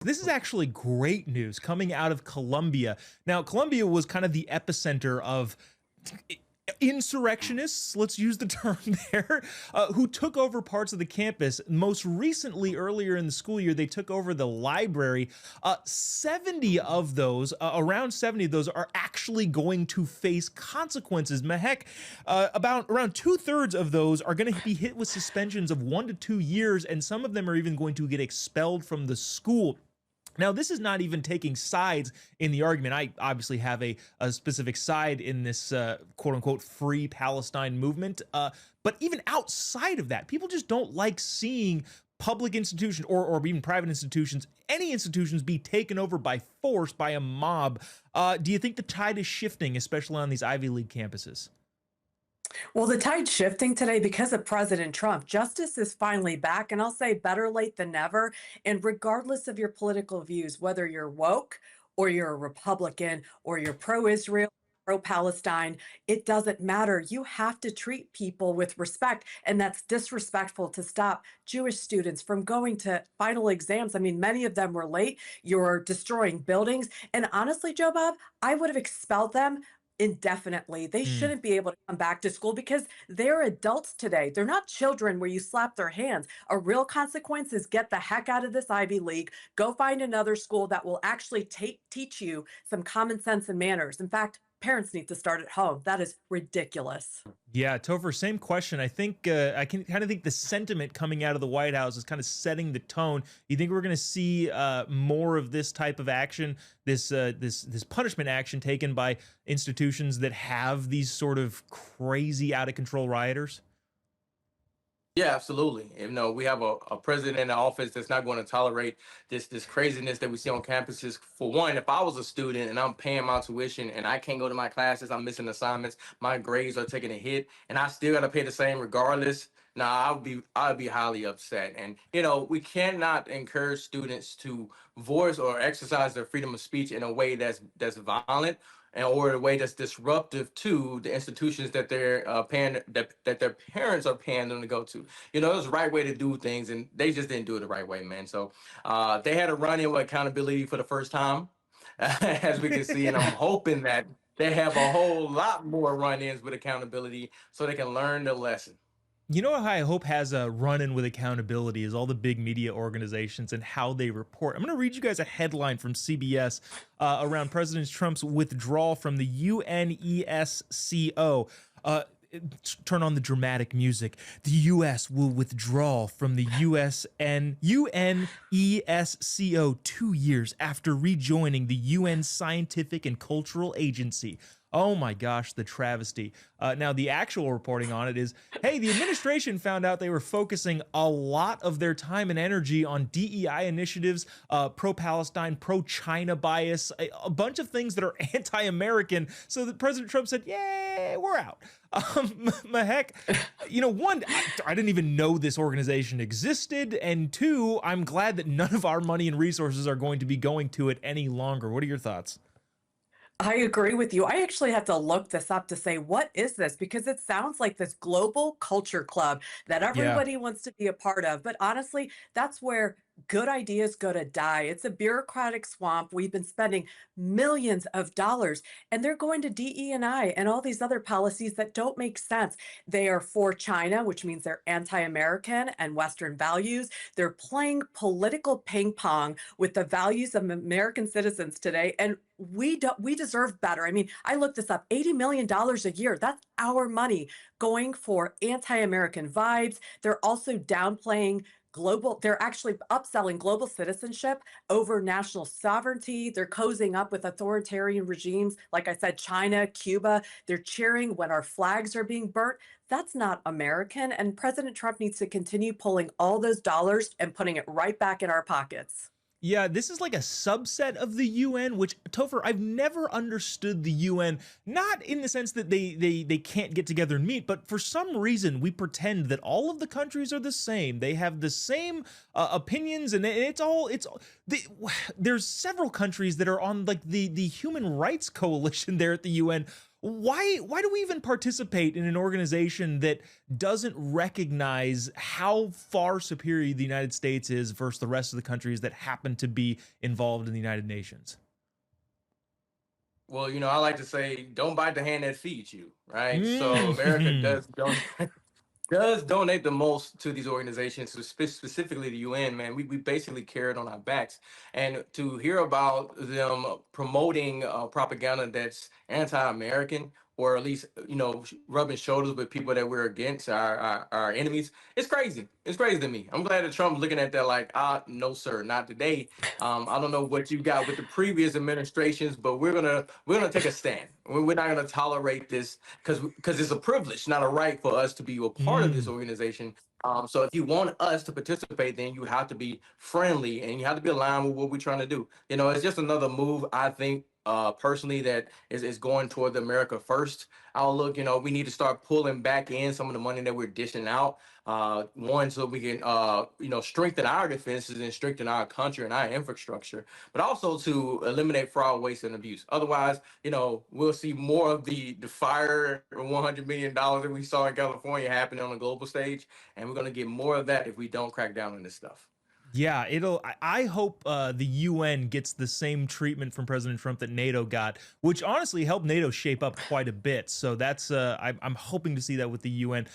This is actually great news coming out of Colombia. Now, Colombia was kind of the epicenter of insurrectionists, let's use the term there, who took over parts of the campus. Most recently, earlier in the school year, they took over the library. 70 of those, around 70 of those, are actually going to face consequences. Heck, about around 2/3 of those are going to be hit with suspensions of 1 to 2 years, and some of them are even going to get expelled from the school. Now, this is not even taking sides in the argument. I obviously have a specific side in this quote unquote free Palestine movement. But even outside of that, people just don't like seeing public institutions or even private institutions, any institutions be taken over by force by a mob. Do you think the tide is shifting, especially on these Ivy League campuses? Well, the tide's shifting today because of President Trump. Justice is finally back, and I'll say better late than never. And regardless of your political views, whether you're woke or you're a Republican or you're pro Israel, pro Palestine, it doesn't matter. You have to treat people with respect. And that's disrespectful to stop Jewish students from going to final exams. I mean, many of them were late. You're destroying buildings. And honestly, Joe Bob, I would have expelled them indefinitely. They Mm. shouldn't be able to come back to school because they're adults today. They're not children where you slap their hands. A real consequence is get the heck out of this Ivy League. Go find another school that will actually teach you some common sense and manners. In fact, parents need to start at home. That is ridiculous. Yeah, Topher, same question. I think I can kind of think the sentiment coming out of the White House is kind of setting the tone. You think we're going to see more of this type of action, this punishment action taken by institutions that have these sort of crazy, out of control rioters? Yeah, absolutely. You know, we have a president in the office that's not going to tolerate this craziness that we see on campuses. For one, if I was a student and I'm paying my tuition and I can't go to my classes, I'm missing assignments, my grades are taking a hit, and I still got to pay the same regardless. Now, I'd be highly upset. And you know, we cannot encourage students to voice or exercise their freedom of speech in a way that's violent and or a way that's disruptive to the institutions that they're paying that their parents are paying them to go to. You know, there's a right way to do things, and they just didn't do it the right way, man. So they had a run-in with accountability for the first time, as we can see, and I'm hoping that they have a whole lot more run-ins with accountability so they can learn the lesson. You know what I hope has a run in with accountability is all the big media organizations and how they report. I'm going to read you guys a headline from CBS around President Trump's withdrawal from the UNESCO. Turn on the dramatic music. The U.S. will withdraw from the UNESCO 2 years after rejoining the UN Scientific and Cultural Agency. Oh my gosh, the travesty. Now, the actual reporting on it is, hey, the administration found out they were focusing a lot of their time and energy on DEI initiatives, pro-Palestine, pro-China bias, a bunch of things that are anti-American. So that President Trump said, yeah, we're out. Heck, you know, one, I didn't even know this organization existed. And two, I'm glad that none of our money and resources are going to be going to it any longer. What are your thoughts? I agree with you. I actually have to look this up to say, what is this? Because it sounds like this global culture club that Yeah. everybody wants to be a part of. But honestly, that's where good ideas go to die. It's a bureaucratic swamp. We've been spending millions of dollars, and they're going to DE&I and all these other policies that don't make sense. They are for China, which means they're anti-American and Western values. They're playing political ping pong with the values of American citizens today, and we deserve better. I mean, I looked this up, $80 million a year. That's our money going for anti-American vibes. They're also downplaying global, they're actually upselling global citizenship over national sovereignty. They're cozying up with authoritarian regimes, like I said, China, Cuba. They're cheering when our flags are being burnt. That's not American. And President Trump needs to continue pulling all those dollars and putting it right back in our pockets. Yeah, this is like a subset of the UN, which Topher, I've never understood the UN, not in the sense that they can't get together and meet, but for some reason we pretend that all of the countries are the same. They have the same opinions, and there's several countries that are on like the Human Rights Coalition there at the UN. Why do we even participate in an organization that doesn't recognize how far superior the United States is versus the rest of the countries that happen to be involved in the United Nations? Well, I like to say, don't bite the hand that feeds you, right? So America Mm. does donate the most to these organizations, so specifically the UN, man. We basically carry it on our backs. And to hear about them promoting propaganda that's anti-American, or at least, rubbing shoulders with people that we're against, our enemies, it's crazy. It's crazy to me. I'm glad that Trump's looking at that like, no, sir, not today. I don't know what you got with the previous administrations, but we're gonna take a stand. We're not gonna tolerate this because it's a privilege, not a right for us to be a part of this Mm. organization. So if you want us to participate, then you have to be friendly and you have to be aligned with what we're trying to do. It's just another move, I think, personally, that is going toward the America first outlook. We need to start pulling back in some of the money that we're dishing out. One, so we can, strengthen our defenses and strengthen our country and our infrastructure, but also to eliminate fraud, waste, and abuse. Otherwise, we'll see more of the fire $100 million that we saw in California happening on a global stage, and we're going to get more of that if we don't crack down on this stuff. Yeah, it'll. I hope the UN gets the same treatment from President Trump that NATO got, which honestly helped NATO shape up quite a bit. So that's I'm hoping to see that with the UN.